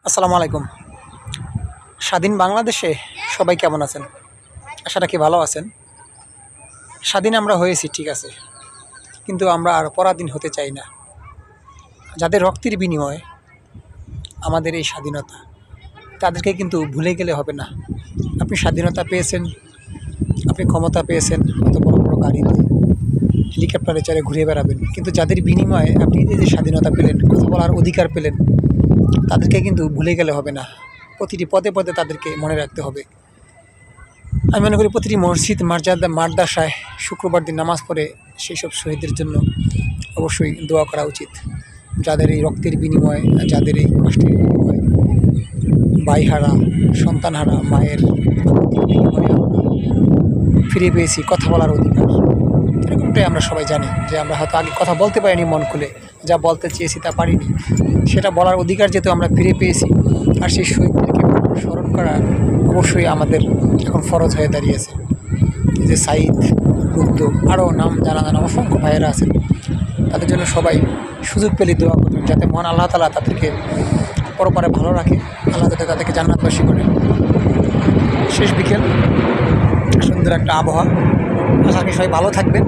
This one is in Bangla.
আসসালামু আলাইকুম। স্বাধীন বাংলাদেশে সবাই কেমন আছেন? আশা রাখি ভালো আছেন। স্বাধীন আমরা হয়েছি ঠিক আছে, কিন্তু আমরা আর পরাধীন হতে চাই না। যাদের রক্তের বিনিময়ে আমাদের এই স্বাধীনতা, তাদেরকে কিন্তু ভুলে গেলে হবে না। আপনি স্বাধীনতা পেয়েছেন, আপনি ক্ষমতা পেয়েছেন, অত বড় বড় গাড়িতে হেলিকপ্টারে চড়ে ঘুরে বেড়াবেন, কিন্তু যাদের বিনিময়ে আপনি এই যে স্বাধীনতা পেলেন, কথা বলার অধিকার পেলেন, তাদেরকে কিন্তু ভুলে গেলে হবে না। প্রতিটি পদে পদে তাদেরকে মনে রাখতে হবে। আমি মনে করি প্রতিটি মসজিদ মাদ্রাসায় শুক্রবার দিন নামাজ পড়ে সেই সব শহীদদের জন্য অবশ্যই দোয়া করা উচিত। যাদের এই রক্তের বিনিময়ে, যাদের এই কষ্টের বিনিময়ে ভাইহারা, সন্তানহারা মায়ের বিনিময়ে আমরা ফিরে পেয়েছি কথা বলার অধিকার। এরকমটাই আমরা সবাই জানি যে আমরা হয়তো আগে কথা বলতে পারিনি মন খুলে, যা বলতে চেয়েছি তা পারিনি, সেটা বলার অধিকার যেহেতু আমরা ফিরে পেয়েছি। আর সেই শহীদদেরকে স্মরণ করা অবশ্যই আমাদের এখন ফরজ হয়ে দাঁড়িয়েছে। এই যে সাইদ, মুগ্ধ, আরও নাম জানা অসংখ্য ভাইয়েরা আছেন, তাদের জন্য সবাই সুযোগ পেলে দোয়া করবেন, যাতে মহান আল্লাহ তাআলা তাদেরকে পরপারে ভালো রাখে, আল্লাহ যাতে তাদেরকে জান্নাতবাসী করে। শেষ বিকেল, সুন্দর একটা আবহাওয়া। আশা করি সবাই ভালো থাকবেন।